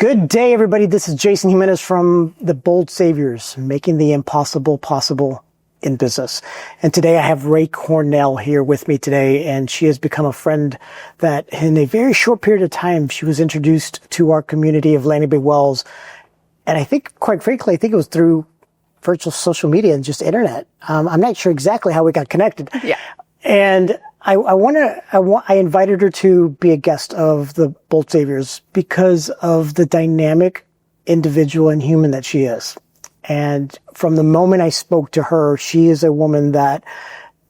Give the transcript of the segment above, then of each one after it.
Good day, everybody. This is Jason Jimenez from The Bold Saviors, making the impossible possible in business. And today I have Rai Cornell here with me today, and she has become a friend that in a very short period of time, she was introduced to our community of Landing Bay Wells. And I think, quite frankly, it was through virtual social media and just internet. I'm not sure exactly how we got connected. Yeah. And I invited her to be a guest of the Bold Saviors because of the dynamic individual and human that she is. And from the moment I spoke to her, she is a woman that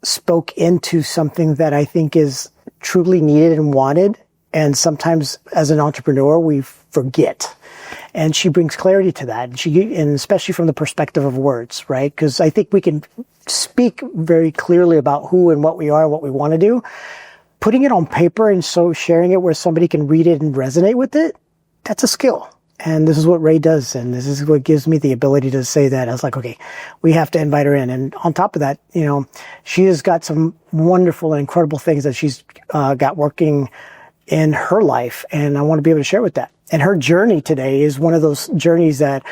spoke into something that I think is truly needed and wanted. And sometimes as an entrepreneur, we forget. And she brings clarity to that. And especially from the perspective of words, right? Because I think we can speak very clearly about who and what we are, what we want to do. Putting it on paper and so sharing it where somebody can read it and resonate with it, that's a skill. And this is what Rai does. And this is what gives me the ability to say that. I was like, okay, we have to invite her in. And on top of that, she has got some wonderful and incredible things that she's got working in her life. And I want to be able to share with that. And her journey today is one of those journeys that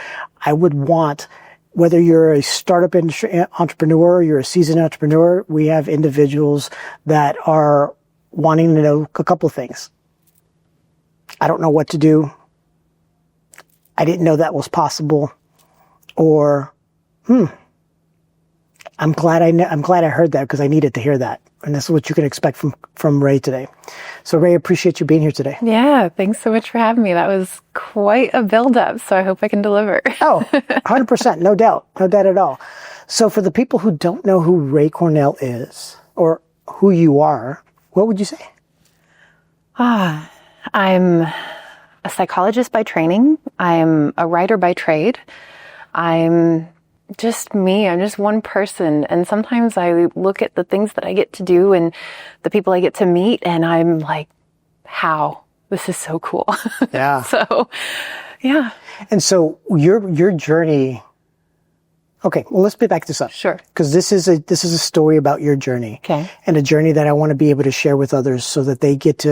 I would want, whether you're a startup entrepreneur, you're a seasoned entrepreneur, we have individuals that are wanting to know a couple of things. I don't know what to do. I didn't know that was possible. Or, I'm glad I heard that because I needed to hear that. And this is what you can expect from Rai today. So Rai, appreciate you being here today. Yeah, thanks so much for having me. That was quite a build-up, so I hope I can deliver. Oh, 100%, no doubt at all. So for the people who don't know who Rai Cornell is or who you are, what would you say? I'm a psychologist by training. I'm a writer by trade. I'm just me. I'm just one person. And sometimes I look at the things that I get to do and the people I get to meet, and I'm like, how? This is so cool. Yeah. So, yeah. And so your journey. Okay, well, let's back this up. Sure. Because this is a story about your journey. Okay. And a journey that I want to be able to share with others so that they get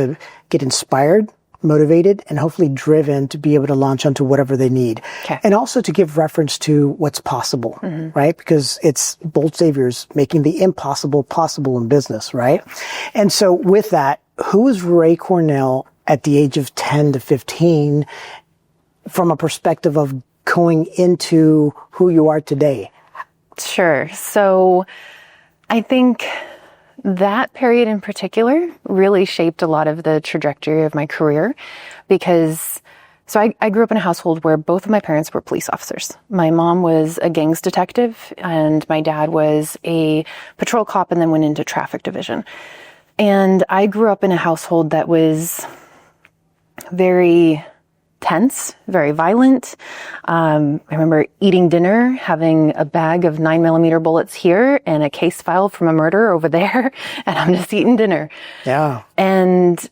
inspired, motivated, and hopefully driven to be able to launch onto whatever they need. Okay. And also to give reference to what's possible, right? Because it's Bold Saviors making the impossible possible in business, right? And so with that, who is Rai Cornell at the age of 10 to 15 from a perspective of going into who you are today? Sure. So I think that period in particular really shaped a lot of the trajectory of my career because, I grew up in a household where both of my parents were police officers. My mom was a gangs detective and my dad was a patrol cop and then went into traffic division. And I grew up in a household that was very tense, very violent. I remember eating dinner, having a bag of 9mm bullets here and a case file from a murder over there, and I'm just eating dinner. Yeah. And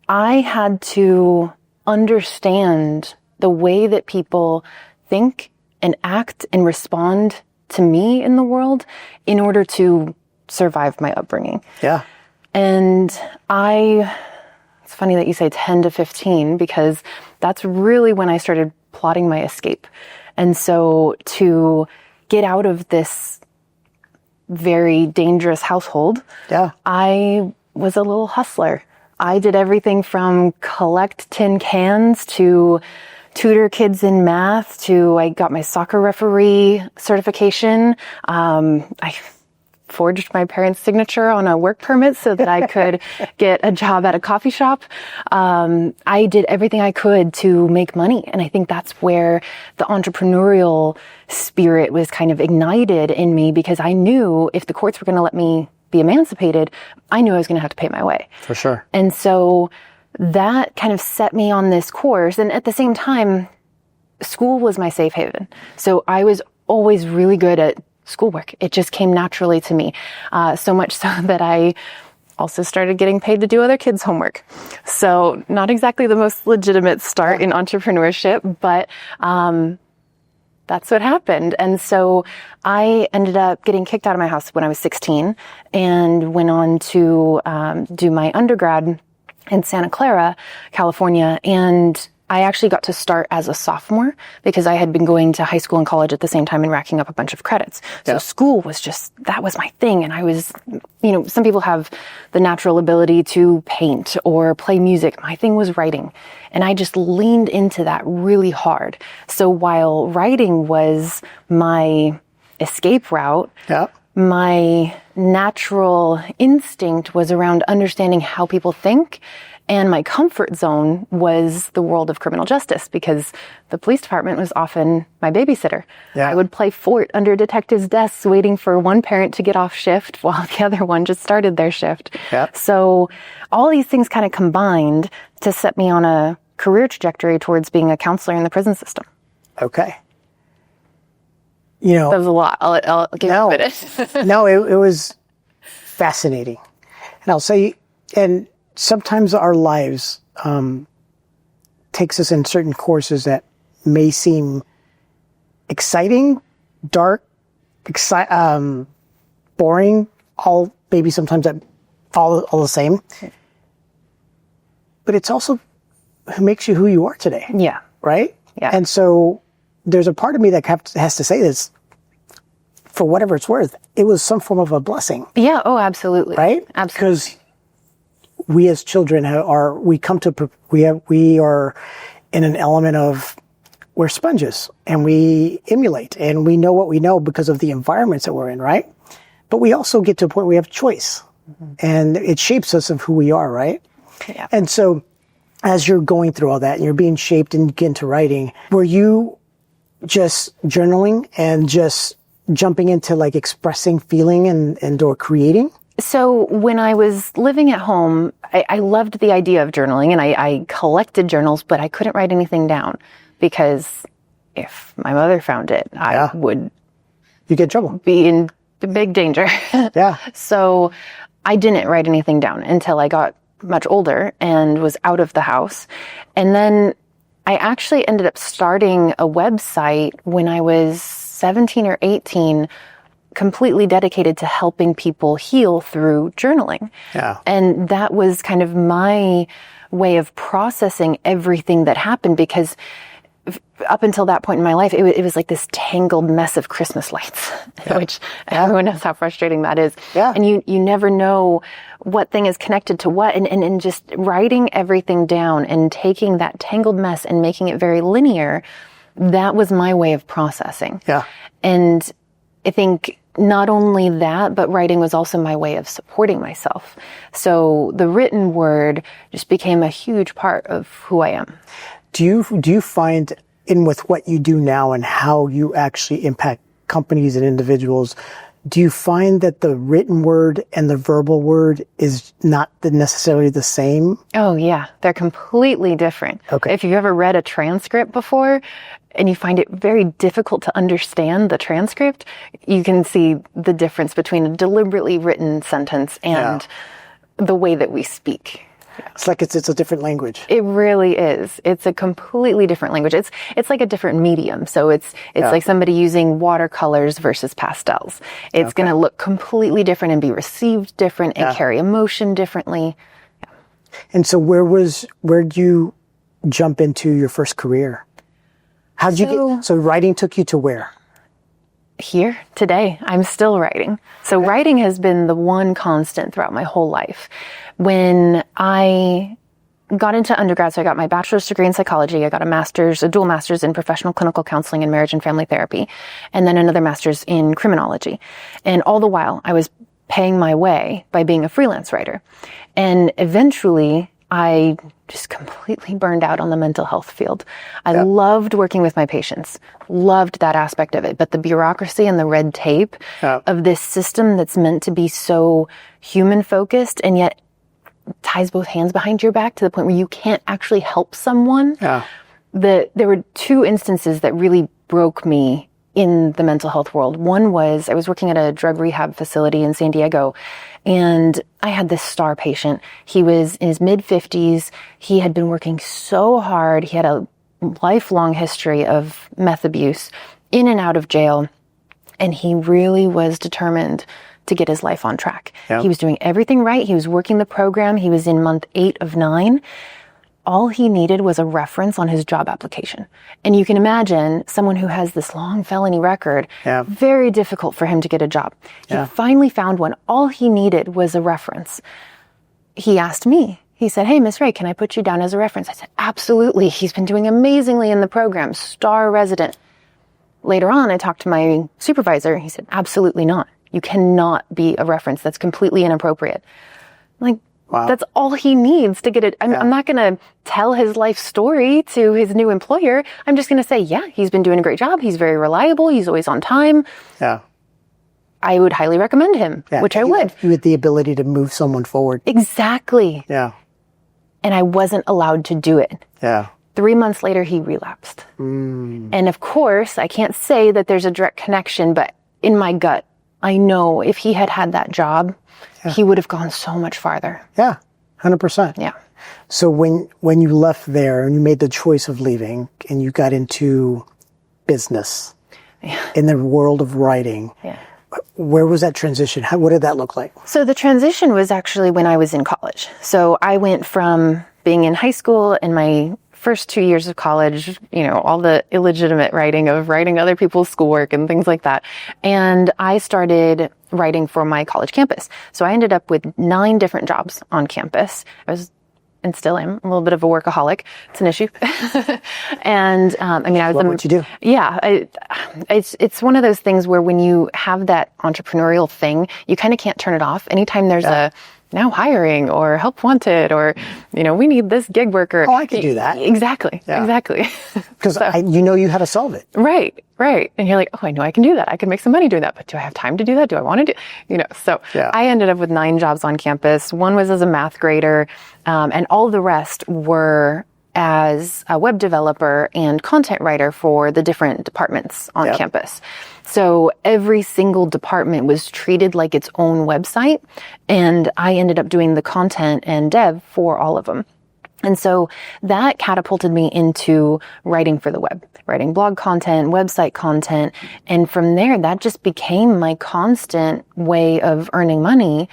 I had to understand the way that people think and act and respond to me in the world in order to survive my upbringing. Yeah. And it's funny that you say 10 to 15 because that's really when I started plotting my escape. And so to get out of this very dangerous household, I was a little hustler. I did everything from collect tin cans to tutor kids in math to I got my soccer referee certification. I forged my parents' signature on a work permit so that I could get a job at a coffee shop. I did everything I could to make money. And I think that's where the entrepreneurial spirit was kind of ignited in me because I knew if the courts were going to let me be emancipated, I knew I was going to have to pay my way. For sure. And so that kind of set me on this course. And at the same time, school was my safe haven. So I was always really good at schoolwork. It just came naturally to me. So much so that I also started getting paid to do other kids' homework. So not exactly the most legitimate start in entrepreneurship, but that's what happened. And so I ended up getting kicked out of my house when I was 16 and went on to do my undergrad in Santa Clara, California. And I actually got to start as a sophomore because I had been going to high school and college at the same time and racking up a bunch of credits. So school was that was my thing. And I was, some people have the natural ability to paint or play music. My thing was writing. And I just leaned into that really hard. So while writing was my escape route, my natural instinct was around understanding how people think. And my comfort zone was the world of criminal justice because the police department was often my babysitter. I would play fort under detectives' desks waiting for one parent to get off shift while the other one just started their shift. So all these things kind of combined to set me on a career trajectory towards being a counselor in the prison system. Okay. That was a lot. I'll give you a minute. No, it was fascinating. And I'll say, and sometimes our lives takes us in certain courses that may seem exciting, dark, boring, all maybe sometimes that all the same. But it's also who makes you who you are today. Yeah. Right? Yeah. And so there's a part of me that has to say this, for whatever it's worth, it was some form of a blessing. Yeah. Oh, absolutely. Right? Absolutely. Because we as children we are in an element of we're sponges and we emulate and we know what we know because of the environments that we're in, right? But we also get to a point where we have choice and it shapes us of who we are, right? Yeah. And so as you're going through all that and you're being shaped and get into writing, were you just journaling and just jumping into like expressing feeling and or creating? So when I was living at home, I loved the idea of journaling and I collected journals, but I couldn't write anything down because if my mother found it, I would get in trouble. Be in big danger. So I didn't write anything down until I got much older and was out of the house. And then I actually ended up starting a website when I was 17 or 18, completely dedicated to helping people heal through journaling. And that was kind of my way of processing everything that happened because up until that point in my life, it was like this tangled mess of Christmas lights, which everyone knows how frustrating that is. And you never know what thing is connected to what. And just writing everything down and taking that tangled mess and making it very linear, that was my way of processing. And I think not only that, but writing was also my way of supporting myself. So the written word just became a huge part of who I am. Do you find in with what you do now and how you actually impact companies and individuals, do you find that the written word and the verbal word is not necessarily the same? Oh yeah, they're completely different. Okay. If you've ever read a transcript before and you find it very difficult to understand the transcript, you can see the difference between a deliberately written sentence and the way that we speak. It's like it's a different language. It really is. It's a completely different language. It's like a different medium. So it's like somebody using watercolors versus pastels. It's going to look completely different and be received different and carry emotion differently. And so where'd you jump into your first career? How'd you get, so writing took you to where? Here, today. I'm still writing. So writing has been the one constant throughout my whole life. When I got into undergrad, so I got my bachelor's degree in psychology, I got a dual master's in professional clinical counseling and marriage and family therapy, and then another master's in criminology. And all the while, I was paying my way by being a freelance writer. And eventually, I just completely burned out on the mental health field. I loved working with my patients, loved that aspect of it, but the bureaucracy and the red tape of this system that's meant to be so human focused and yet ties both hands behind your back to the point where you can't actually help someone. There were two instances that really broke me in the mental health world. One was I was working at a drug rehab facility in San Diego, and I had this star patient. He was in his mid-50s. He had been working so hard. He had a lifelong history of meth abuse, in and out of jail, and he really was determined to get his life on track. He was doing everything right. He was working the program. He was in month 8 of 9. all he needed was a reference on his job application. And you can imagine someone who has this long felony record, very difficult for him to get a job. He finally found one. All he needed was a reference. He asked me, he said, "Hey, Miss Rai, can I put you down as a reference?" I said, "Absolutely. He's been doing amazingly in the program, star resident." Later on, I talked to my supervisor. He said, "Absolutely not. You cannot be a reference. That's completely inappropriate." Like, wow. That's all he needs to get it. I'm not going to tell his life story to his new employer. I'm just going to say, yeah, he's been doing a great job. He's very reliable. He's always on time. Yeah. I would highly recommend him, which I would. You had the ability to move someone forward. Exactly. Yeah. And I wasn't allowed to do it. Yeah. 3 months later, he relapsed. And of course, I can't say that there's a direct connection, but in my gut, I know if he had had that job, he would have gone so much farther. Yeah, 100%. Yeah. So when you left there and you made the choice of leaving and you got into business in the world of writing, where was that transition? What did that look like? So the transition was actually when I was in college. So I went from being in high school in my first 2 years of college, you know, all the illegitimate writing of writing other people's schoolwork and things like that. And I started writing for my college campus. So I ended up with 9 different jobs on campus. I was, and still am, a little bit of a workaholic. It's an issue. And, I mean, I was... Love what you do. Yeah. It's one of those things where when you have that entrepreneurial thing, you kind of can't turn it off. Anytime there's a now hiring or help wanted or, you know, we need this gig worker. Oh, I can do that. Exactly. Yeah. Exactly. Because you know you how to solve it. Right. Right. And you're like, oh, I know I can do that. I can make some money doing that. But do I have time to do that? Do I want to do, you know? So I ended up with 9 jobs on campus. One was as a math grader. And all the rest were as a web developer and content writer for the different departments on campus. So every single department was treated like its own website, and I ended up doing the content and dev for all of them. And so that catapulted me into writing for the web, writing blog content, website content. And from there, that just became my constant way of earning money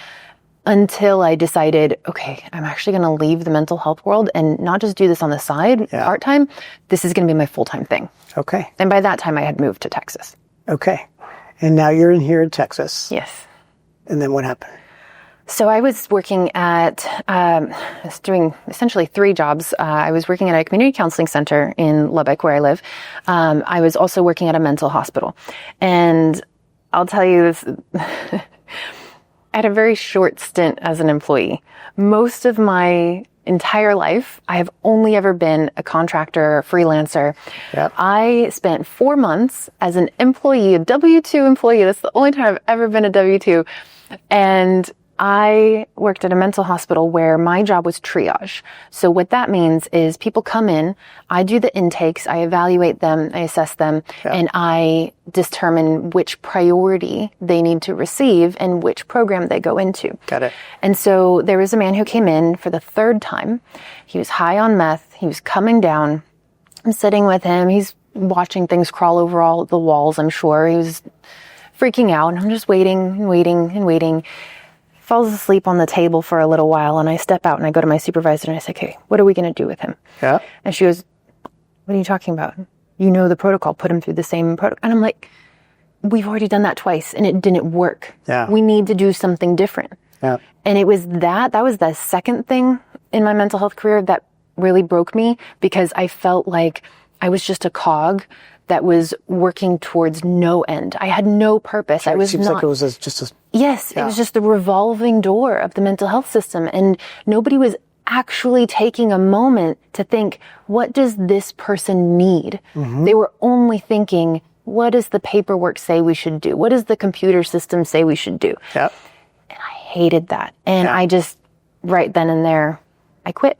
until I decided, okay, I'm actually going to leave the mental health world and not just do this on the side, part-time. This is going to be my full-time thing. Okay. And by that time, I had moved to Texas. Okay. And now you're in here in Texas. Yes. And then what happened? So I was working at, I was doing essentially 3 jobs. I was working at a community counseling center in Lubbock, where I live. I was also working at a mental hospital. And I'll tell you this, I had a very short stint as an employee. Most of my entire life, I have only ever been a contractor, freelancer. Yep. I spent 4 months as an employee, a W-2 employee. That's the only time I've ever been a W-2. And I worked at a mental hospital where my job was triage. So what that means is people come in, I do the intakes, I evaluate them, I assess them, and I determine which priority they need to receive and which program they go into. Got it. And so there was a man who came in for the 3rd time. He was high on meth. He was coming down. I'm sitting with him. He's watching things crawl over all the walls, I'm sure. He was freaking out. And I'm just waiting and waiting and waiting. Falls asleep on the table for a little while, and I step out and I go to my supervisor and I say, okay, what are we going to do with him? Yeah. And she goes, what are you talking about? You know the protocol, put him through the same protocol. And I'm like, we've already done that twice and it didn't work. Yeah. We need to do something different. Yeah. And it was that was the second thing in my mental health career that really broke me, because I felt like I was just a cog that was working towards no end. I had no purpose. Sure, I was seems not. Like it was just a. Yes, it was just the revolving door of the mental health system, and nobody was actually taking a moment to think, what does this person need? Mm-hmm. They were only thinking, what does the paperwork say we should do? What does the computer system say we should do? Yep. And I hated that. And I just, right then and there, I quit.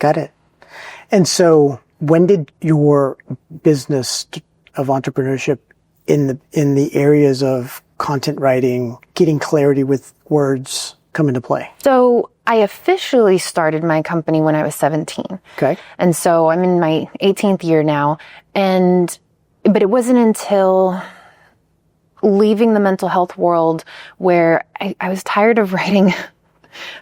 Got it. And so when did your business of entrepreneurship in the areas of content writing, getting clarity with words come into play? So I officially started my company when I was 17. Okay. And so I'm in my 18th year now. But it wasn't until leaving the mental health world where I was tired of writing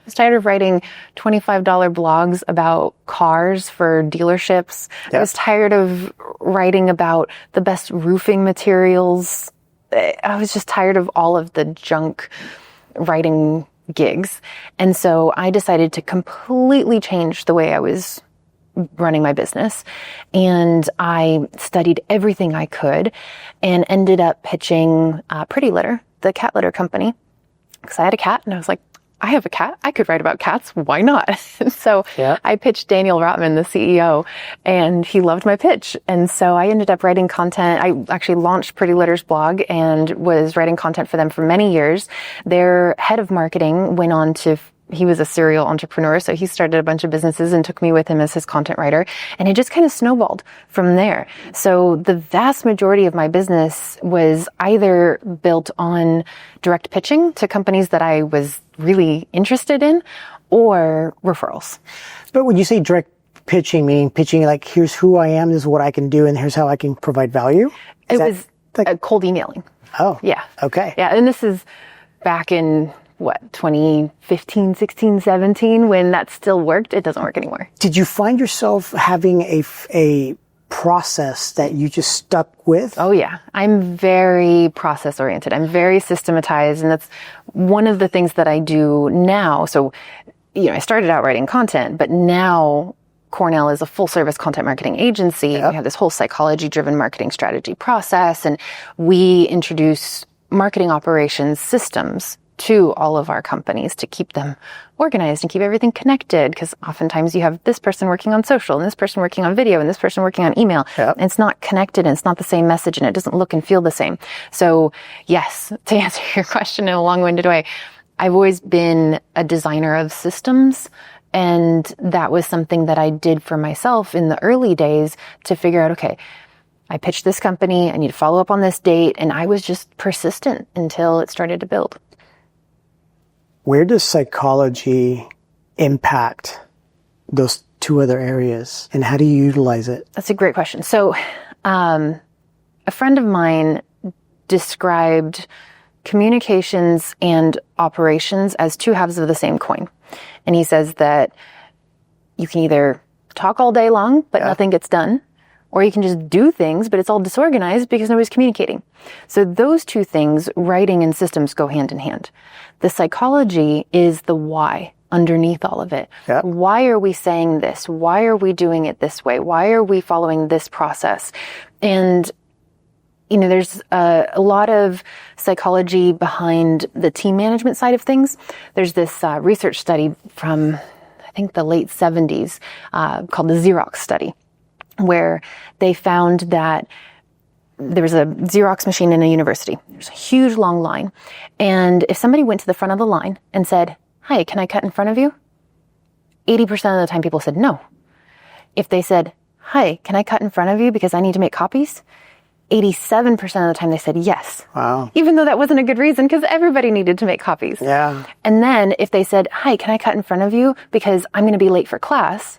was tired of writing $25 blogs about cars for dealerships. Yep. I was tired of writing about the best roofing materials. I was just tired of all of the junk writing gigs. And so I decided to completely change the way I was running my business. And I studied everything I could and ended up pitching Pretty Litter, the cat litter company, because I had a cat and I was like, I have a cat. I could write about cats. Why not? So I pitched Daniel Rotman, the CEO, and he loved my pitch. And so I ended up writing content. I actually launched Pretty Litter's blog and was writing content for them for many years. Their head of marketing went on to he was a serial entrepreneur, so he started a bunch of businesses and took me with him as his content writer. And it just kind of snowballed from there. So the vast majority of my business was either built on direct pitching to companies that I was really interested in or referrals. But when you say direct pitching, meaning pitching like, here's who I am, this is what I can do, and here's how I can provide value? It was like cold emailing. Oh. Yeah. Okay. Yeah, and this is back in 2015, 16, 17, when that still worked. It doesn't work anymore. Did you find yourself having a process that you just stuck with? Oh yeah. I'm very process oriented. I'm very systematized. And that's one of the things that I do now. So, I started out writing content, but now Cornell is a full service content marketing agency. Yep. We have this whole psychology driven marketing strategy process, and we introduce marketing operations systems to all of our companies to keep them organized and keep everything connected. Because oftentimes you have this person working on social and this person working on video and this person working on email. Yep. And it's not connected and it's not the same message and it doesn't look and feel the same. So yes, to answer your question in a long-winded way, I've always been a designer of systems. And that was something that I did for myself in the early days to figure out, okay, I pitched this company, I need to follow up on this date. And I was just persistent until it started to build. Where does psychology impact those two other areas, and how do you utilize it? That's a great question. So, a friend of mine described communications and operations as two halves of the same coin. And he says that you can either talk all day long, but nothing gets done, or you can just do things, but it's all disorganized because nobody's communicating. So those two things, writing and systems, go hand in hand. The psychology is the why underneath all of it. Yep. Why are we saying this? Why are we doing it this way? Why are we following this process? And, there's a lot of psychology behind the team management side of things. There's this research study from, I think, the late 70s called the Xerox study, where they found that there was a Xerox machine in a university. There's a huge long line. And if somebody went to the front of the line and said, "Hi, can I cut in front of you?" 80% of the time people said no. If they said, "Hi, can I cut in front of you because I need to make copies?" 87% of the time they said yes. Wow. Even though that wasn't a good reason, because everybody needed to make copies. Yeah. And then if they said, "Hi, can I cut in front of you because I'm going to be late for class?"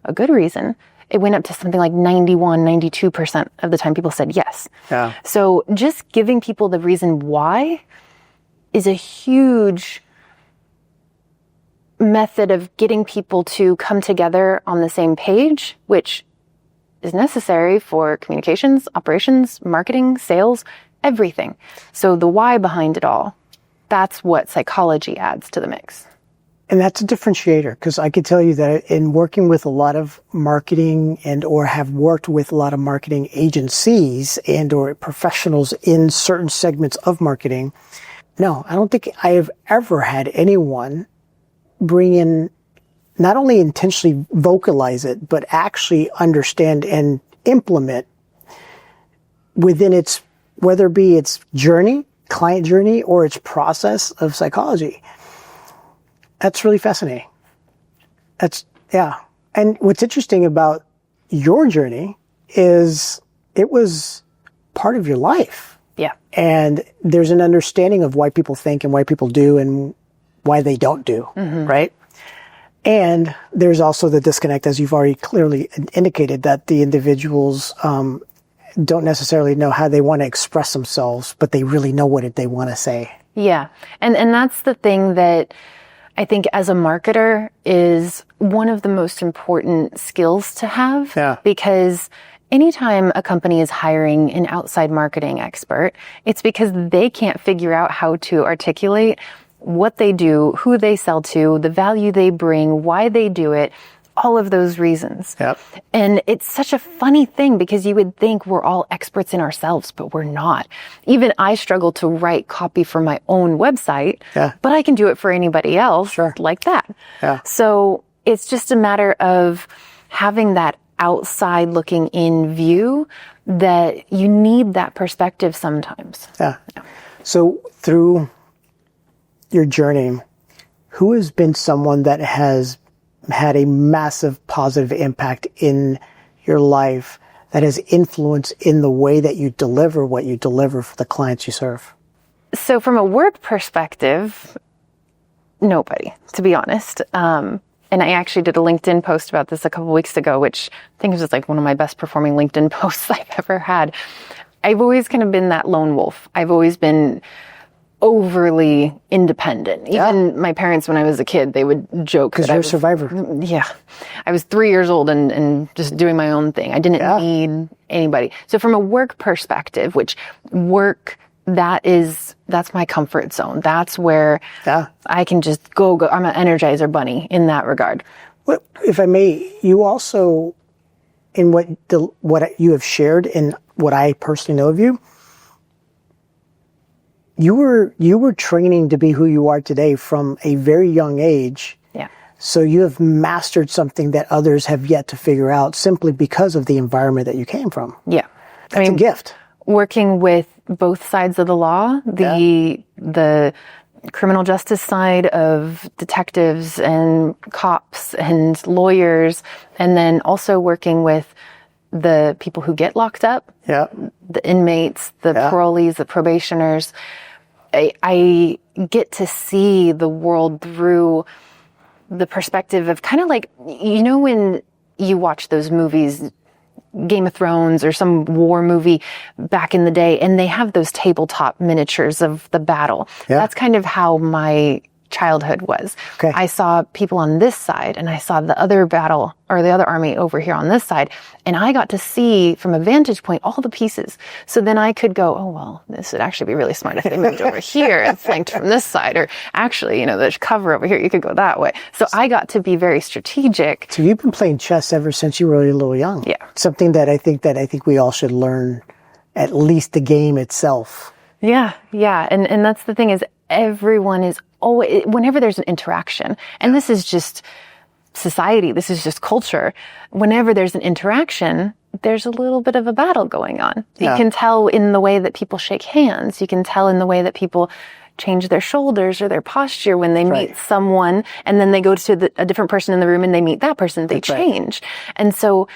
A good reason. It went up to something like 91, 92% of the time people said yes. Yeah. So just giving people the reason why is a huge method of getting people to come together on the same page, which is necessary for communications, operations, marketing, sales, everything. So the why behind it all, that's what psychology adds to the mix. And that's a differentiator, because I could tell you that in working with a lot of marketing and or have worked with a lot of marketing agencies and or professionals in certain segments of marketing, no, I don't think I have ever had anyone bring in, not only intentionally vocalize it, but actually understand and implement within its, whether it be its journey, client journey, or its process of psychology. That's really fascinating. Yeah. And what's interesting about your journey is it was part of your life. Yeah. And there's an understanding of why people think and why people do and why they don't do, right? And there's also the disconnect, as you've already clearly indicated, that the individuals don't necessarily know how they want to express themselves, but they really know what they want to say. Yeah. And that's the thing that I think as a marketer is one of the most important skills to have. Yeah. Because anytime a company is hiring an outside marketing expert, it's because they can't figure out how to articulate what they do, who they sell to, the value they bring, why they do it, all of those reasons. Yep. And it's such a funny thing because you would think we're all experts in ourselves, but we're not. Even I struggle to write copy for my own website, but I can do it for anybody else like that. Yeah. So it's just a matter of having that outside looking in view that you need that perspective sometimes. Yeah. So through your journey, who has been someone that has had a massive positive impact in your life that has influence in the way that you deliver what you deliver for the clients you serve? So from a work perspective, nobody, to be honest. And I actually did a LinkedIn post about this a couple weeks ago, which I think is just like one of my best performing LinkedIn posts I've ever had. I've always kind of been that lone wolf. I've always been overly independent. Even my parents, when I was a kid, they would joke because you're a survivor. Yeah. I was 3 years old and just doing my own thing. I didn't need anybody. So from a work perspective, which work, that's my comfort zone. That's where I can just go. I'm an Energizer bunny in that regard. Well, if I may, you also, in what you have shared and what I personally know of you, you were training to be who you are today from a very young age. Yeah. So you have mastered something that others have yet to figure out simply because of the environment that you came from. Yeah. That's a gift. Working with both sides of the law, the criminal justice side of detectives and cops and lawyers, and then also working with the people who get locked up, the inmates, the parolees, the probationers. I get to see the world through the perspective of kind of like, when you watch those movies, Game of Thrones or some war movie back in the day, and they have those tabletop miniatures of the battle. That's kind of how my childhood was. Okay. I saw people on this side and I saw the other battle or the other army over here on this side. And I got to see from a vantage point all the pieces. So then I could go, oh, well, this would actually be really smart if they moved over here and flanked from this side. Or actually, there's cover over here. You could go that way. So I got to be very strategic. So you've been playing chess ever since you were really a little young. Yeah. Something that I think we all should learn, at least the game itself. Yeah. Yeah. And that's the thing is everyone is always, whenever there's an interaction, and this is just society, this is just culture, whenever there's an interaction, there's a little bit of a battle going on. You can tell in the way that people shake hands. You can tell in the way that people change their shoulders or their posture when they meet someone, and then they go to a different person in the room and they meet that person, they change. And so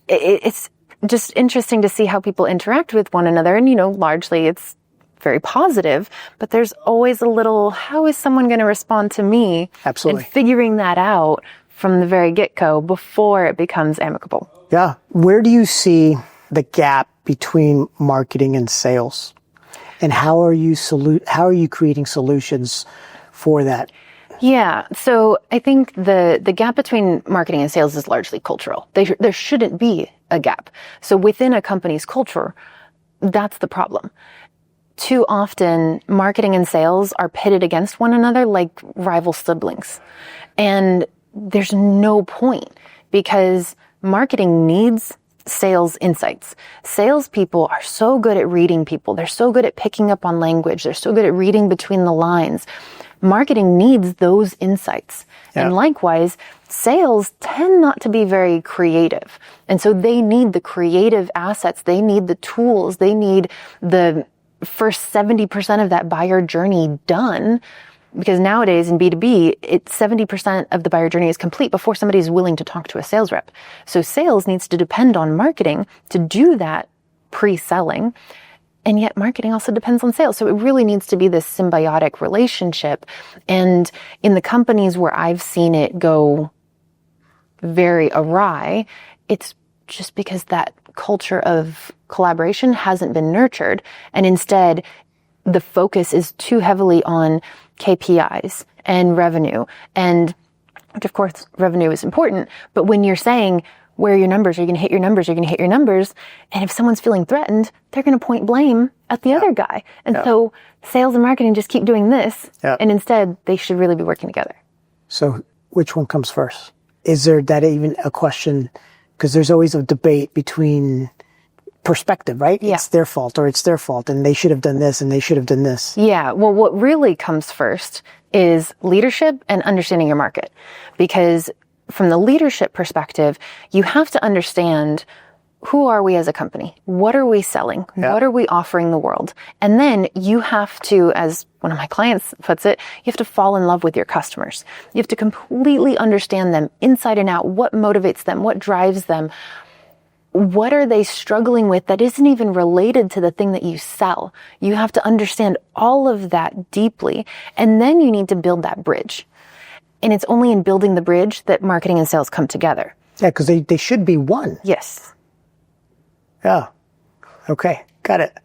it's just interesting to see how people interact with one another. And, largely it's very positive, but there's always a little, how is someone going to respond to me? Absolutely. And figuring that out from the very get-go before it becomes amicable. Yeah. Where do you see the gap between marketing and sales? And how are you creating solutions for that? Yeah. So I think the gap between marketing and sales is largely cultural. There shouldn't be a gap. So within a company's culture, that's the problem. Too often, marketing and sales are pitted against one another like rival siblings. And there's no point because marketing needs sales insights. Salespeople are so good at reading people. They're so good at picking up on language. They're so good at reading between the lines. Marketing needs those insights. Yeah. And likewise, sales tend not to be very creative. And so they need the creative assets. They need the tools. They need the first 70% of that buyer journey done, because nowadays in B2B, 70% of the buyer journey is complete before somebody is willing to talk to a sales rep. So sales needs to depend on marketing to do that pre-selling. And yet marketing also depends on sales. So it really needs to be this symbiotic relationship. And in the companies where I've seen it go very awry, it's just because that culture of collaboration hasn't been nurtured. And instead, the focus is too heavily on KPIs and revenue. And of course, revenue is important, but when you're saying, where are your numbers? Are you going to hit your numbers? Are you going to hit your numbers? And if someone's feeling threatened, they're going to point blame at the other guy. And so sales and marketing just keep doing this. And instead, they should really be working together. So which one comes first? Is there that even a question? Because there's always a debate between perspective, right? Yeah. It's their fault or it's their fault and they should have done this and they should have done this. Yeah. Well, what really comes first is leadership and understanding your market. Because from the leadership perspective, you have to understand, who are we as a company? What are we selling? What are we offering the world? And then you have to, as one of my clients puts it, you have to fall in love with your customers. You have to completely understand them inside and out. What motivates them? What drives them? What are they struggling with that isn't even related to the thing that you sell? You have to understand all of that deeply. And then you need to build that bridge. And it's only in building the bridge that marketing and sales come together. Yeah, because they should be one. Yes. Yeah. Okay. Got it.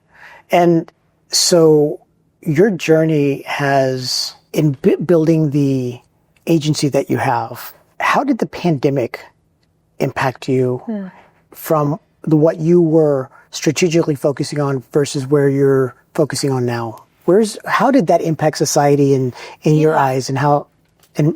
And so your journey has, in building the agency that you have, how did the pandemic impact you from what you were strategically focusing on versus where you're focusing on now? How did that impact society in your eyes, and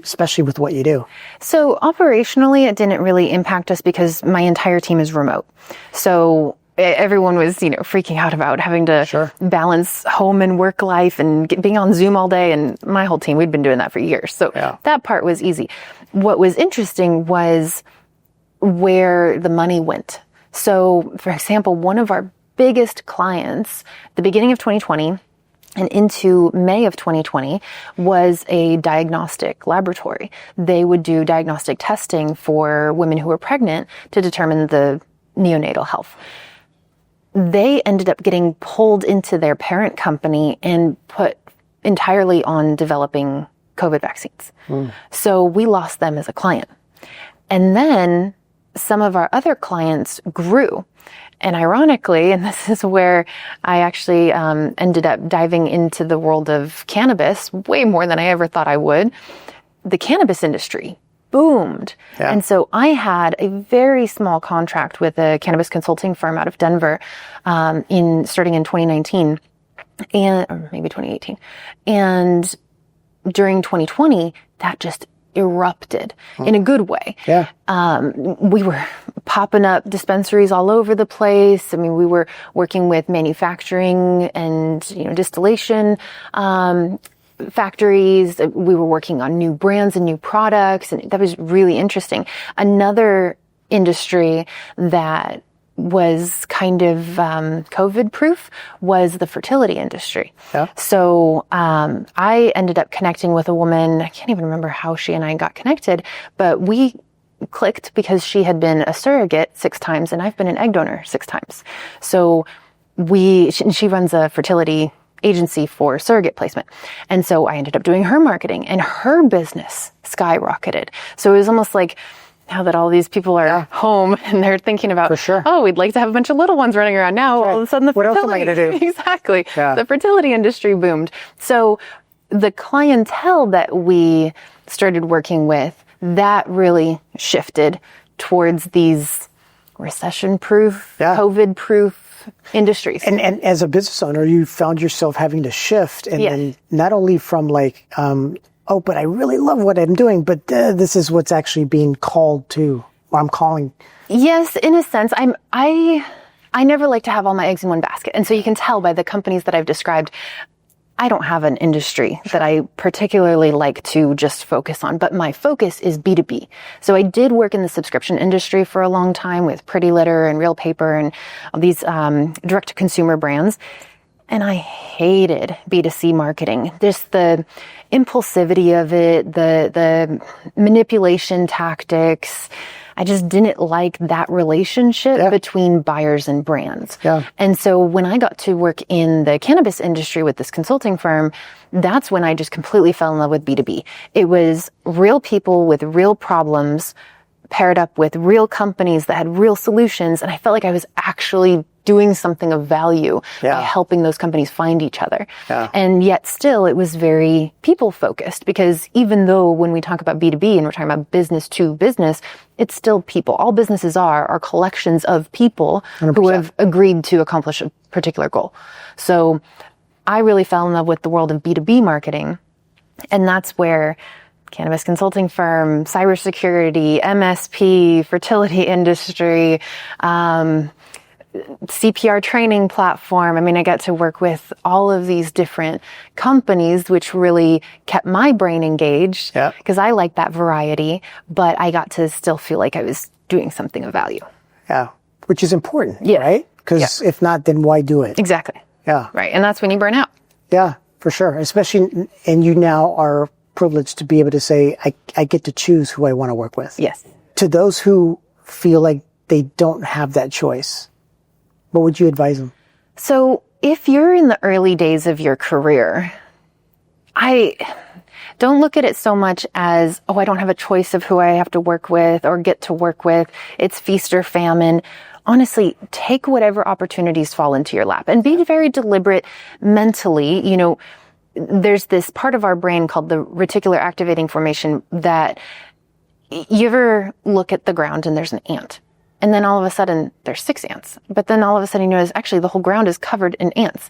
especially with what you do? So operationally, it didn't really impact us because my entire team is remote. So everyone was, freaking out about having to balance home and work life and being on Zoom all day. And my whole team, we'd been doing that for years. So that part was easy. What was interesting was where the money went. So, for example, one of our biggest clients, the beginning of 2020, and into May of 2020 was a diagnostic laboratory. They would do diagnostic testing for women who were pregnant to determine the neonatal health. They ended up getting pulled into their parent company and put entirely on developing COVID vaccines. So we lost them as a client. And then some of our other clients grew. And ironically, and this is where I actually ended up diving into the world of cannabis way more than I ever thought I would, the cannabis industry boomed. And so I had a very small contract with a cannabis consulting firm out of Denver starting in 2019 or maybe 2018. And during 2020, that just erupted in a good way. We were popping up dispensaries all over the place. I mean, we were working with manufacturing and, distillation factories. We were working on new brands and new products, and that was really interesting. Another industry that was kind of COVID proof was the fertility industry. So I ended up connecting with a woman. I can't even remember how she and I got connected, but we clicked because she had been a surrogate 6 times and I've been an egg donor 6 times. So she runs a fertility agency for surrogate placement. And so I ended up doing her marketing and her business skyrocketed. So it was almost like, now that all these people are home and they're thinking about, we'd like to have a bunch of little ones running around now. All of a sudden, what else am I going to do? Exactly. The fertility industry boomed. So the clientele that we started working with, that really shifted towards these recession-proof, COVID-proof industries. And as a business owner, you found yourself having to shift, and then not only from but I really love what I'm doing, but this is what's actually being called to, or I'm calling. Yes, in a sense. I never like to have all my eggs in one basket. And so you can tell by the companies that I've described, I don't have an industry that I particularly like to just focus on, but my focus is B2B. So I did work in the subscription industry for a long time with Pretty Litter and Real Paper and all these direct-to-consumer brands. And I hated B2C marketing. Just the impulsivity of it, the manipulation tactics. I just didn't like that relationship between buyers and brands. And so when I got to work in the cannabis industry with this consulting firm, that's when I just completely fell in love with B2B. It was real people with real problems paired up with real companies that had real solutions. And I felt like I was actually doing something of value by helping those companies find each other. And yet still it was very people focused, because even though when we talk about B2B and we're talking about business to business, it's still people. All businesses are collections of people 100%. Who have agreed to accomplish a particular goal. So I really fell in love with the world of B2B marketing. And that's where cannabis consulting firm, cybersecurity, MSP, fertility industry, CPR training platform. I mean, I got to work with all of these different companies, which really kept my brain engaged because I like that variety, but I got to still feel like I was doing something of value. Yeah, which is important, right? Because if not, then why do it? Exactly. Yeah. Right. And that's when you burn out. Yeah, for sure. Especially, and you now are privileged to be able to say, I get to choose who I want to work with. Yes. To those who feel like they don't have that choice, what would you advise them? So if you're in the early days of your career, I don't look at it so much as, I don't have a choice of who I have to work with or get to work with. It's feast or famine. Honestly, take whatever opportunities fall into your lap and be very deliberate mentally. You know, there's this part of our brain called the reticular activating formation that you ever look at the ground and there's an ant. And then all of a sudden there's 6 ants. But then all of a sudden you notice actually the whole ground is covered in ants.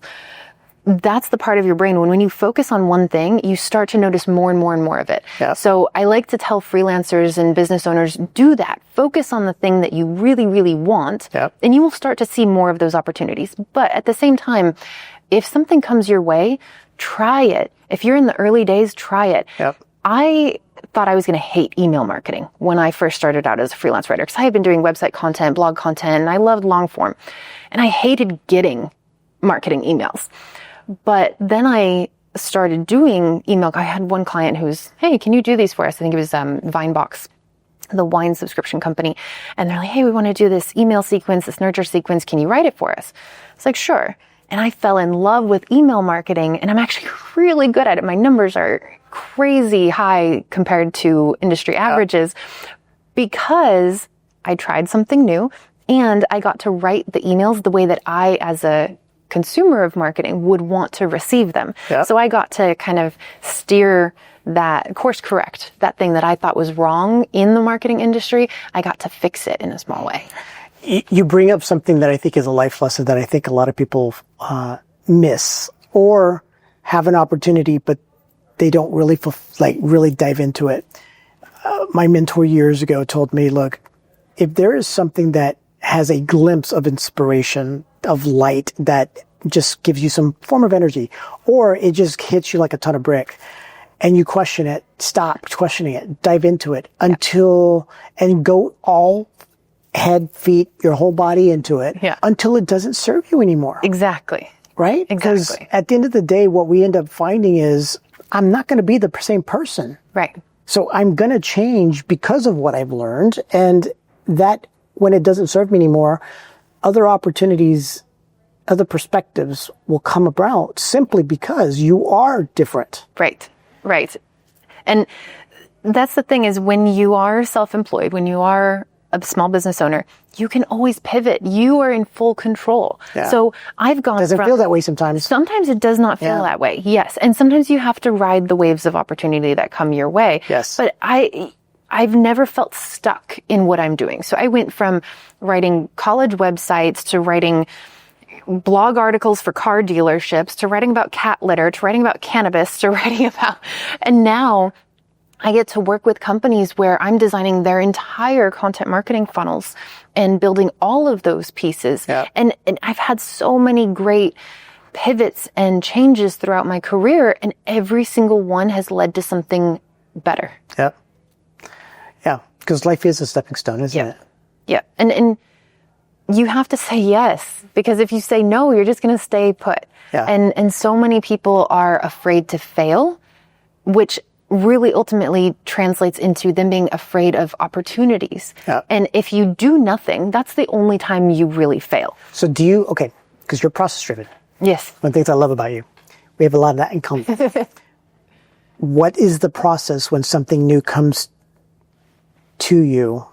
That's the part of your brain when you focus on one thing, you start to notice more and more and more of it. So I like to tell freelancers and business owners, do that. Focus on the thing that you really, really want, and you will start to see more of those opportunities. But at the same time, if something comes your way, try it. If you're in the early days, try it. I thought I was going to hate email marketing when I first started out as a freelance writer, because I had been doing website content, blog content, and I loved long form. And I hated getting marketing emails. But then I started doing email. I had one client who's, hey, can you do these for us? I think it was Vinebox, the wine subscription company. And they're like, hey, we want to do this email sequence, this nurture sequence. Can you write it for us? It's like, sure. And I fell in love with email marketing, and I'm actually really good at it. My numbers are crazy high compared to industry averages because I tried something new and I got to write the emails the way that I, as a consumer of marketing, would want to receive them. So I got to kind of steer that, course correct, that thing that I thought was wrong in the marketing industry. I got to fix it in a small way. You bring up something that I think is a life lesson that I think a lot of people miss or have an opportunity, but they don't really really dive into it. My mentor years ago told me, look, if there is something that has a glimpse of inspiration, of light that just gives you some form of energy, or it just hits you like a ton of brick, and you question it, stop questioning it, dive into it and go all head, feet, your whole body into it until it doesn't serve you anymore. Exactly. Right? Because at the end of the day, what we end up finding is I'm not going to be the same person. Right. So I'm going to change because of what I've learned. And that when it doesn't serve me anymore, other opportunities, other perspectives will come about simply because you are different. Right. Right. And that's the thing is when you are self-employed, when you are a small business owner, you can always pivot. You are in full control. So I've gone Does it feel that way sometimes? Sometimes it does not feel that way. Yes. And sometimes you have to ride the waves of opportunity that come your way. Yes. But I've never felt stuck in what I'm doing. So I went from writing college websites to writing blog articles for car dealerships to writing about cat litter to writing about cannabis to writing about, and now I get to work with companies where I'm designing their entire content marketing funnels and building all of those pieces. And I've had so many great pivots and changes throughout my career, and every single one has led to something better. Yeah, because life is a stepping stone, isn't it? Yeah, and you have to say yes, because if you say no, you're just going to stay put. And so many people are afraid to fail, which really ultimately translates into them being afraid of opportunities. And if you do nothing, that's the only time you really fail. So because you're process driven. Yes. One of the things I love about you, we have a lot of that in common. What is the process when something new comes to you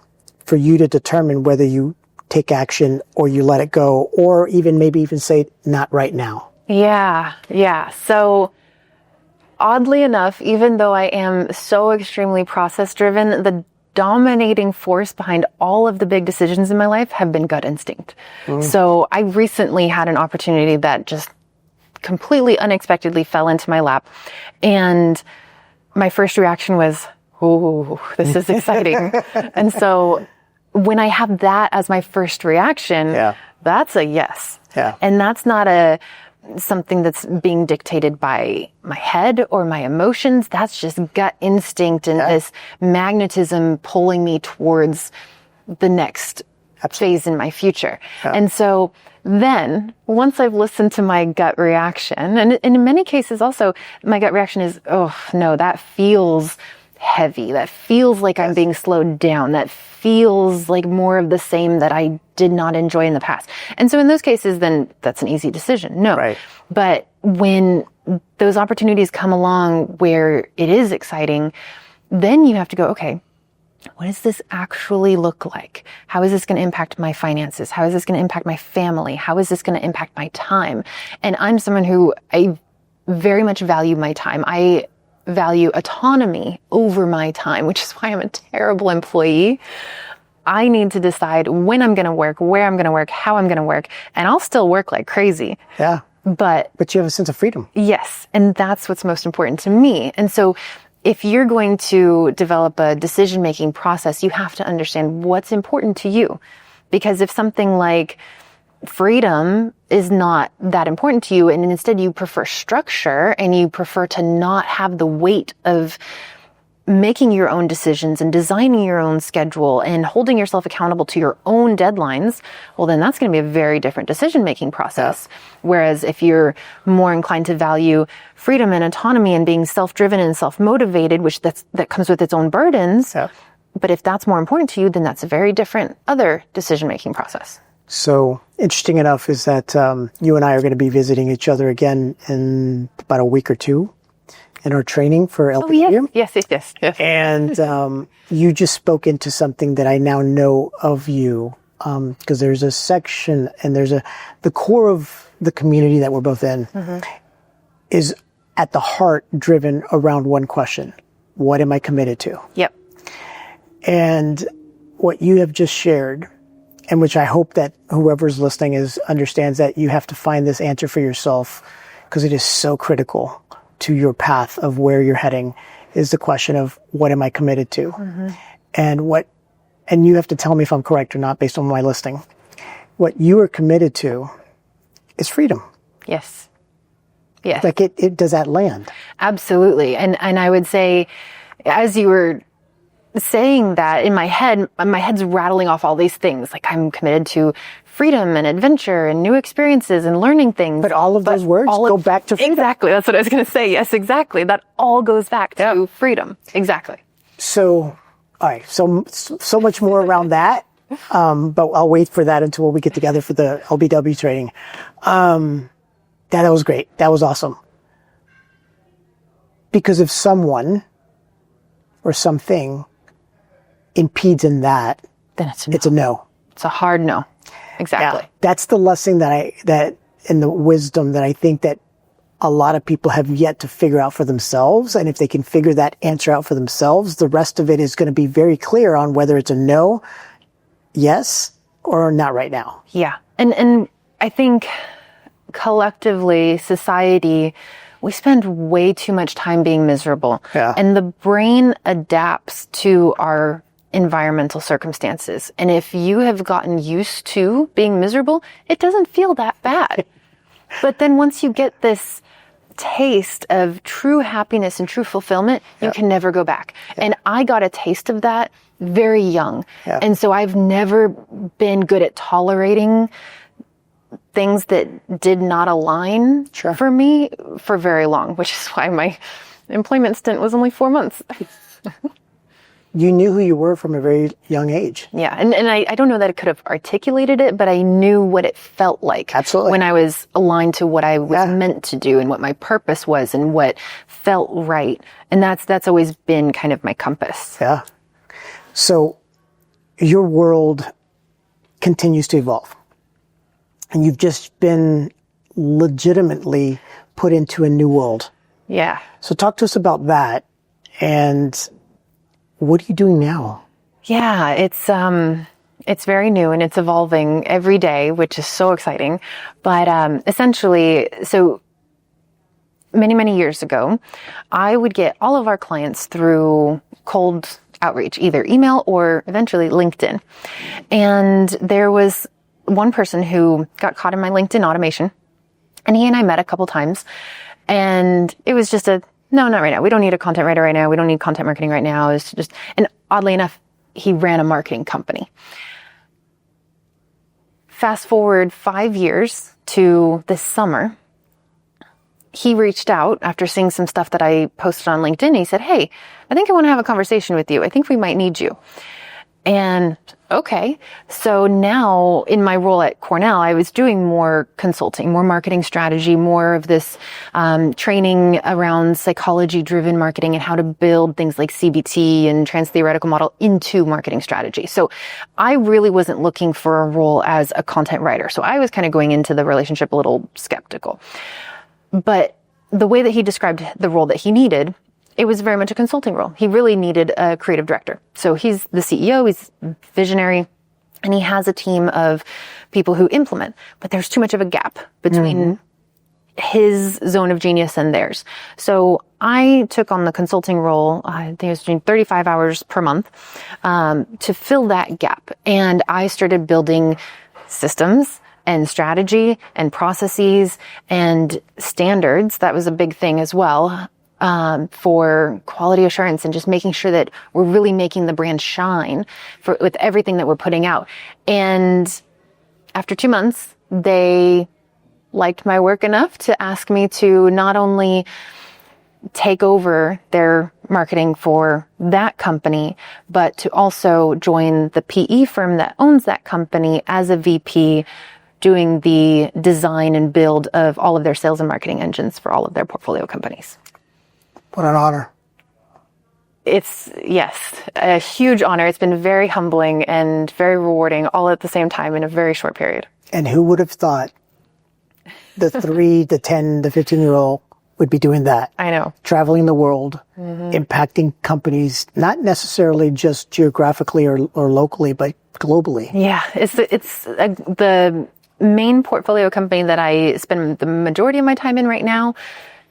for you to determine whether you take action, or you let it go, or maybe even say, not right now? Yeah. So oddly enough, even though I am so extremely process driven, the dominating force behind all of the big decisions in my life have been gut instinct. So I recently had an opportunity that just completely unexpectedly fell into my lap. And my first reaction was, oh, this is exciting. And so when I have that as my first reaction, that's a yes. And that's not something that's being dictated by my head or my emotions. That's just gut instinct and this magnetism pulling me towards the next phase in my future. And so then once I've listened to my gut reaction, and in many cases also my gut reaction is, oh no, that feels heavy. That feels like I'm being slowed down. That feels like more of the same that I did not enjoy in the past. And so in those cases, then that's an easy decision. No. Right. But when those opportunities come along where it is exciting, then you have to go, okay, what does this actually look like? How is this going to impact my finances? How is this going to impact my family? How is this going to impact my time? And I'm someone who I very much value my time. I value autonomy over my time, which is why I'm a terrible employee. I need to decide when I'm going to work, where I'm going to work, how I'm going to work, and I'll still work like crazy. Yeah. But you have a sense of freedom. Yes. And that's what's most important to me. And so if you're going to develop a decision-making process, you have to understand what's important to you. Because if something like freedom is not that important to you, and instead you prefer structure and you prefer to not have the weight of making your own decisions and designing your own schedule and holding yourself accountable to your own deadlines, well, then that's going to be a very different decision-making process. Whereas if you're more inclined to value freedom and autonomy and being self-driven and self-motivated, which that comes with its own burdens, but if that's more important to you, then that's a very different other decision-making process. So interesting enough is that you and I are going to be visiting each other again in about a week or two in our training for LPW. Yes. And you just spoke into something that I now know of you, because there's a section and the core of the community that we're both in is at the heart driven around one question: what am I committed to? Yep. And what you have just shared, and which I hope that whoever's listening understands, that you have to find this answer for yourself, because it is so critical to your path of where you're heading, is the question of what am I committed to? And you have to tell me if I'm correct or not based on my listing. What you are committed to is freedom. Yes. Like it does that land? Absolutely. And I would say, as you were saying that, in my head's rattling off all these things. Like, I'm committed to freedom and adventure and new experiences and learning things. But all of those words go back to freedom. Exactly. That's what I was going to say. Yes, exactly. That all goes back to freedom. Exactly. So, all right. So much more around that. But I'll wait for that until we get together for the LBW training. That was great. That was awesome. Because if someone or something impedes in that, then it's a no. It's a hard no. Exactly. Yeah. That's the lesson that and the wisdom that I think that a lot of people have yet to figure out for themselves. And if they can figure that answer out for themselves, the rest of it is going to be very clear on whether it's a no, yes, or not right now. Yeah. And I think collectively, society, we spend way too much time being miserable. Yeah. And the brain adapts to our environmental circumstances. And if you have gotten used to being miserable, it doesn't feel that bad. But then once you get this taste of true happiness and true fulfillment, you can never go back. And I got a taste of that very young. And so I've never been good at tolerating things that did not align for me for very long, which is why my employment stint was only 4 months. You knew who you were from a very young age. Yeah. And I don't know that I could have articulated it, but I knew what it felt like. Absolutely. When I was aligned to what I was meant to do and what my purpose was and what felt right. And that's always been kind of my compass. Yeah. So your world continues to evolve. And you've just been legitimately put into a new world. Yeah. So talk to us about that. And what are you doing now? Yeah, it's very new and it's evolving every day, which is so exciting. But essentially, so many years ago, I would get all of our clients through cold outreach, either email or eventually LinkedIn. And there was one person who got caught in my LinkedIn automation, and he and I met a couple times, and it was just no, not right now. We don't need a content writer right now. We don't need content marketing right now. It's just, and oddly enough, he ran a marketing company. Fast forward 5 years to this summer, he reached out after seeing some stuff that I posted on LinkedIn. He said, "Hey, I think I want to have a conversation with you. I think we might need you." And okay. So now in my role at Cornell, I was doing more consulting, more marketing strategy, more of this training around psychology-driven marketing and how to build things like CBT and trans-theoretical model into marketing strategy. So I really wasn't looking for a role as a content writer. So I was kind of going into the relationship a little skeptical. But the way that he described the role that he needed, it was very much a consulting role. He really needed a creative director. So he's the CEO, he's visionary, and he has a team of people who implement. But there's too much of a gap between his zone of genius and theirs. So I took on the consulting role, I think it was doing 35 hours per month, to fill that gap. And I started building systems and strategy and processes and standards. That was a big thing as well. For quality assurance and just making sure that we're really making the brand shine with everything that we're putting out. And after 2 months, they liked my work enough to ask me to not only take over their marketing for that company, but to also join the PE firm that owns that company as a VP, doing the design and build of all of their sales and marketing engines for all of their portfolio companies. What an honor. It's, yes, a huge honor. It's been very humbling and very rewarding all at the same time in a very short period. And who would have thought the 3, the 10, the 15-year-old would be doing that? I know. Traveling the world, impacting companies, not necessarily just geographically or locally, but globally. Yeah, it's the main portfolio company that I spend the majority of my time in right now.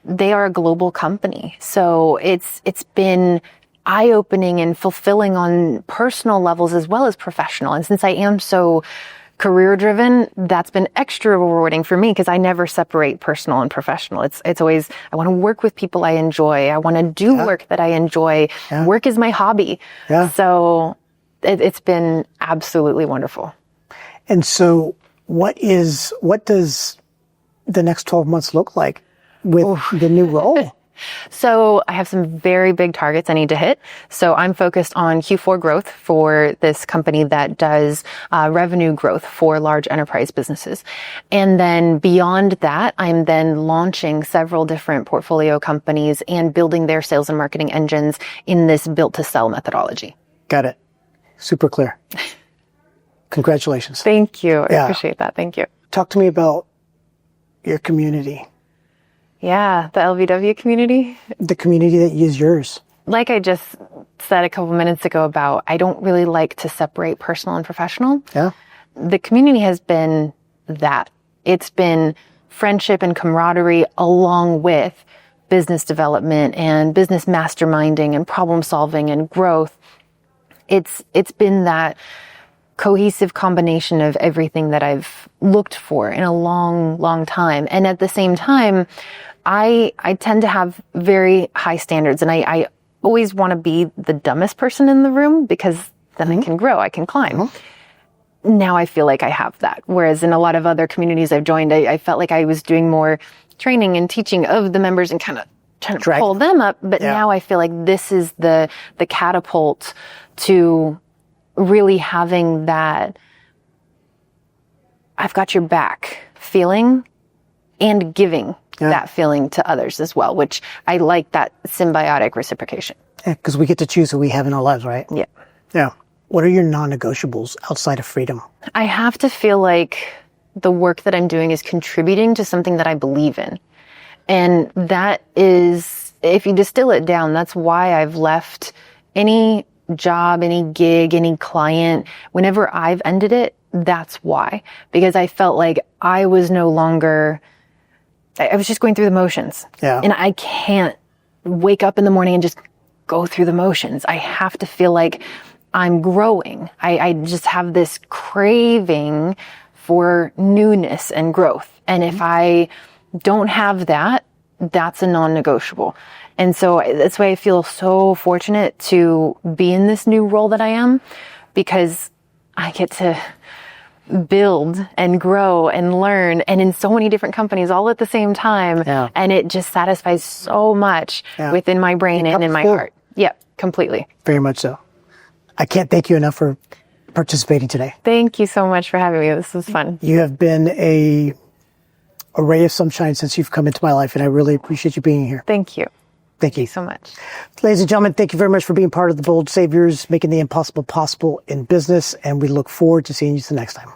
They are a global company. So it's been eye-opening and fulfilling on personal levels as well as professional. And since I am so career-driven, that's been extra rewarding for me because I never separate personal and professional. It's always, I want to work with people I enjoy. I want to do work that I enjoy. Yeah. Work is my hobby. Yeah. So it's been absolutely wonderful. And so what does the next 12 months look like with the new role? So I have some very big targets I need to hit. So I'm focused on Q4 growth for this company that does revenue growth for large enterprise businesses. And then beyond that, I'm then launching several different portfolio companies and building their sales and marketing engines in this built to sell methodology. Got it. Super clear. Congratulations. Thank you. I appreciate that. Thank you. Talk to me about your community. Yeah, the LVW community. The community that is yours. Like I just said a couple minutes ago about, I don't really like to separate personal and professional. Yeah. The community has been that. It's been friendship and camaraderie along with business development and business masterminding and problem solving and growth. It's been that cohesive combination of everything that I've looked for in a long time. And at the same time, I tend to have very high standards, and I always want to be the dumbest person in the room because then I can grow, I can climb. Now I feel like I have that. Whereas in a lot of other communities I've joined, I felt like I was doing more training and teaching of the members and kind of trying to pull them up. But now I feel like this is the catapult to really having that I've got your back feeling and giving that feeling to others as well, which I like that symbiotic reciprocation. Yeah, because we get to choose who we have in our lives, right? Yeah. Yeah. What are your non-negotiables outside of freedom? I have to feel like the work that I'm doing is contributing to something that I believe in. And that is, if you distill it down, that's why I've left any job, any gig, any client. Whenever I've ended it, that's why. Because I felt like I was no longer, I was just going through the motions. Yeah. And I can't wake up in the morning and just go through the motions. I have to feel like I'm growing. I just have this craving for newness and growth. And if I don't have that, that's a non-negotiable. And so that's why I feel so fortunate to be in this new role that I am, because I get to build and grow and learn, and in so many different companies all at the same time. Yeah. And it just satisfies so much within my brain and in my heart. Yep, completely. Very much so. I can't thank you enough for participating today. Thank you so much for having me. This was fun. You have been a ray of sunshine since you've come into my life, and I really appreciate you being here. Thank you. Thank you so much. Ladies and gentlemen, thank you very much for being part of the Bold Saviors, making the impossible possible in business, and we look forward to seeing you the next time.